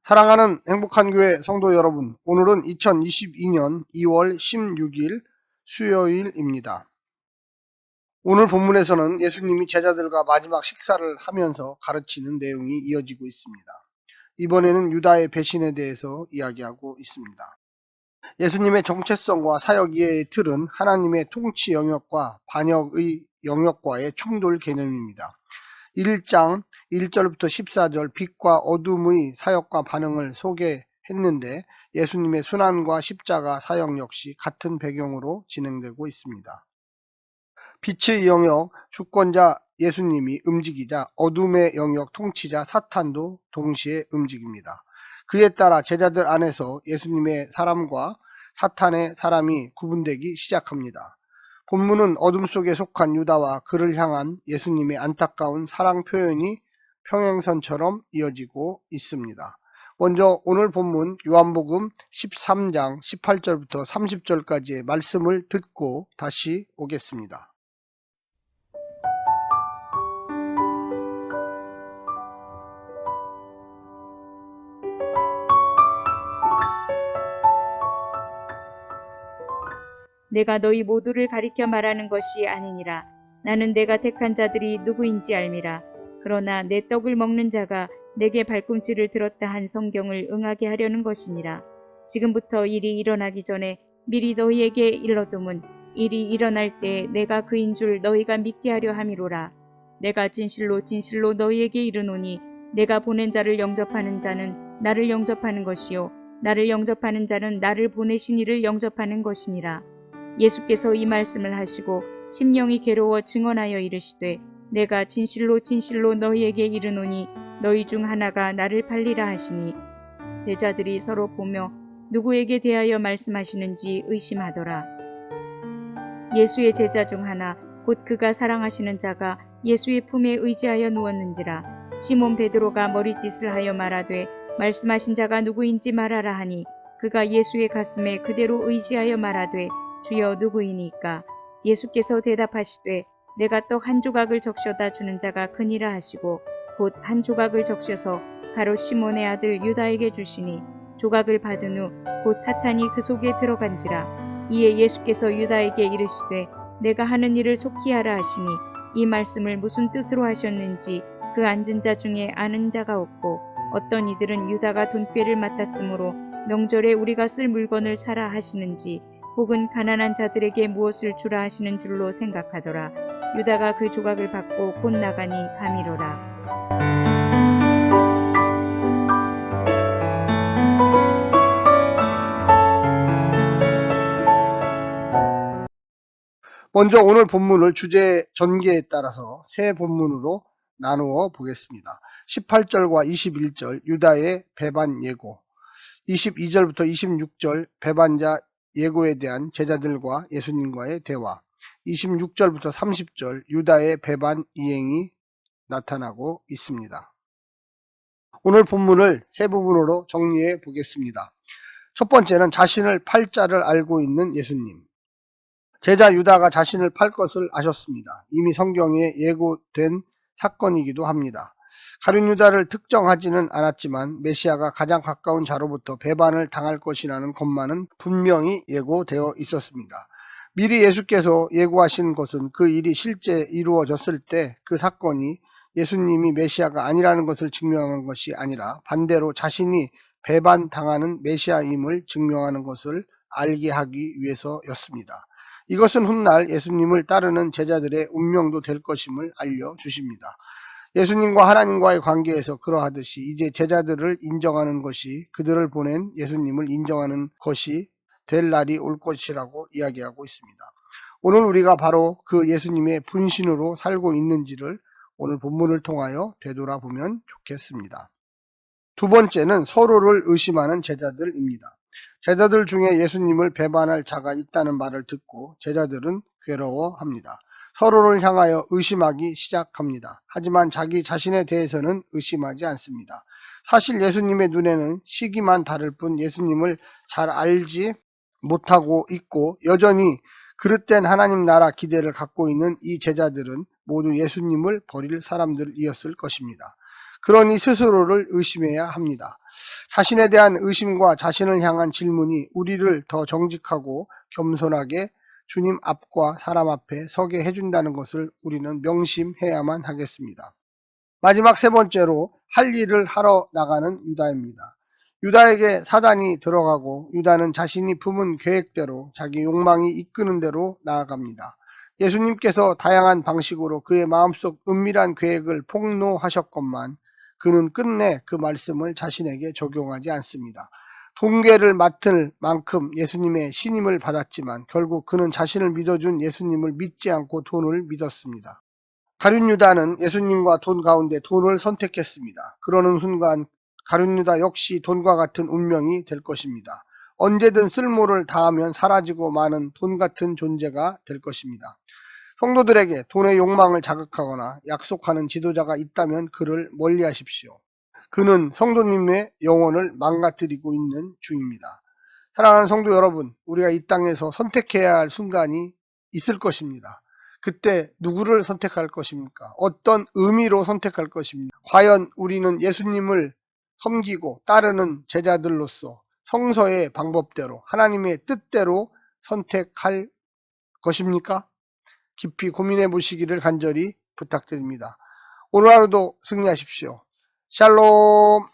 사랑하는 행복한 교회 성도 여러분, 오늘은 2022년 2월 16일 수요일입니다. 오늘 본문에서는 예수님이 제자들과 마지막 식사를 하면서 가르치는 내용이 이어지고 있습니다. 이번에는 유다의 배신에 대해서 이야기하고 있습니다. 예수님의 정체성과 사역 이해의 틀은 하나님의 통치 영역과 반역의 영역과의 충돌 개념입니다. 1장 1절부터 14절 빛과 어둠의 사역과 반응을 소개했는데 예수님의 순환과 십자가 사역 역시 같은 배경으로 진행되고 있습니다. 빛의 영역 주권자 예수님이 움직이자 어둠의 영역 통치자 사탄도 동시에 움직입니다. 그에 따라 제자들 안에서 예수님의 사람과 사탄의 사람이 구분되기 시작합니다. 본문은 어둠 속에 속한 유다와 그를 향한 예수님의 안타까운 사랑 표현이 평행선처럼 이어지고 있습니다. 먼저 오늘 본문 요한복음 13장 18절부터 30절까지의 말씀을 듣고 다시 오겠습니다. 내가 너희 모두를 가리켜 말하는 것이 아니니라. 나는 내가 택한 자들이 누구인지 알미라. 그러나 내 떡을 먹는 자가 내게 발꿈치를 들었다 한 성경을 응하게 하려는 것이니라. 지금부터 일이 일어나기 전에 미리 너희에게 일러둠은 일이 일어날 때 내가 그인 줄 너희가 믿게 하려 함이로라. 내가 진실로 진실로 너희에게 이르노니 내가 보낸 자를 영접하는 자는 나를 영접하는 것이요 나를 영접하는 자는 나를 보내신 이를 영접하는 것이니라. 예수께서 이 말씀을 하시고 심령이 괴로워 증언하여 이르시되 내가 진실로 진실로 너희에게 이르노니 너희 중 하나가 나를 팔리라 하시니 제자들이 서로 보며 누구에게 대하여 말씀하시는지 의심하더라. 예수의 제자 중 하나 곧 그가 사랑하시는 자가 예수의 품에 의지하여 누웠는지라. 시몬 베드로가 머리짓을 하여 말하되 말씀하신 자가 누구인지 말하라 하니 그가 예수의 가슴에 그대로 의지하여 말하되 주여 누구이니까? 예수께서 대답하시되 내가 떡 한 조각을 적셔다 주는 자가 그니라 하시고 곧 한 조각을 적셔서 바로 시몬의 아들 유다에게 주시니 조각을 받은 후 곧 사탄이 그 속에 들어간지라. 이에 예수께서 유다에게 이르시되 내가 하는 일을 속히 하라 하시니 이 말씀을 무슨 뜻으로 하셨는지 그 앉은 자 중에 아는 자가 없고 어떤 이들은 유다가 돈꾀를 맡았으므로 명절에 우리가 쓸 물건을 사라 하시는지 혹은 가난한 자들에게 무엇을 주라 하시는 줄로 생각하더라. 유다가 그 조각을 받고 곧 나가니 감이로라. 먼저 오늘 본문을 주제 전개에 따라서 세 본문으로 나누어 보겠습니다. 18절과 21절 유다의 배반 예고, 22절부터 26절 배반자 예고에 대한 제자들과 예수님과의 대화, 26절부터 30절 유다의 배반 이행이 나타나고 있습니다. 오늘 본문을 세 부분으로 정리해 보겠습니다. 첫 번째는 자신을 팔 자를 알고 있는 예수님. 제자 유다가 자신을 팔 것을 아셨습니다. 이미 성경에 예고된 사건이기도 합니다. 가룟 유다를 특정하지는 않았지만 메시아가 가장 가까운 자로부터 배반을 당할 것이라는 것만은 분명히 예고되어 있었습니다. 미리 예수께서 예고하신 것은 그 일이 실제 이루어졌을 때 그 사건이 예수님이 메시아가 아니라는 것을 증명한 것이 아니라 반대로 자신이 배반당하는 메시아임을 증명하는 것을 알게 하기 위해서였습니다. 이것은 훗날 예수님을 따르는 제자들의 운명도 될 것임을 알려주십니다. 예수님과 하나님과의 관계에서 그러하듯이 이제 제자들을 인정하는 것이 그들을 보낸 예수님을 인정하는 것이 될 날이 올 것이라고 이야기하고 있습니다. 오늘 우리가 바로 그 예수님의 분신으로 살고 있는지를 오늘 본문을 통하여 되돌아보면 좋겠습니다. 두 번째는 서로를 의심하는 제자들입니다. 제자들 중에 예수님을 배반할 자가 있다는 말을 듣고 제자들은 괴로워합니다. 서로를 향하여 의심하기 시작합니다. 하지만 자기 자신에 대해서는 의심하지 않습니다. 사실 예수님의 눈에는 시기만 다를 뿐 예수님을 잘 알지 못하고 있고 여전히 그릇된 하나님 나라 기대를 갖고 있는 이 제자들은 모두 예수님을 버릴 사람들이었을 것입니다. 그러니 스스로를 의심해야 합니다. 자신에 대한 의심과 자신을 향한 질문이 우리를 더 정직하고 겸손하게 주님 앞과 사람 앞에 서게 해준다는 것을 우리는 명심해야만 하겠습니다. 마지막 세 번째로 할 일을 하러 나가는 유다입니다. 유다에게 사단이 들어가고 유다는 자신이 품은 계획대로 자기 욕망이 이끄는 대로 나아갑니다. 예수님께서 다양한 방식으로 그의 마음속 은밀한 계획을 폭로하셨건만 그는 끝내 그 말씀을 자신에게 적용하지 않습니다. 동계를 맡을 만큼 예수님의 신임을 받았지만 결국 그는 자신을 믿어준 예수님을 믿지 않고 돈을 믿었습니다. 가룟 유다는 예수님과 돈 가운데 돈을 선택했습니다. 그러는 순간 가룟 유다 역시 돈과 같은 운명이 될 것입니다. 언제든 쓸모를 다하면 사라지고 마는 돈 같은 존재가 될 것입니다. 성도들에게 돈의 욕망을 자극하거나 약속하는 지도자가 있다면 그를 멀리하십시오. 그는 성도님의 영혼을 망가뜨리고 있는 중입니다. 사랑하는 성도 여러분, 우리가 이 땅에서 선택해야 할 순간이 있을 것입니다. 그때 누구를 선택할 것입니까? 어떤 의미로 선택할 것입니까? 과연 우리는 예수님을 섬기고 따르는 제자들로서 성서의 방법대로 하나님의 뜻대로 선택할 것입니까? 깊이 고민해 보시기를 간절히 부탁드립니다. 오늘 하루도 승리하십시오. 샬롬.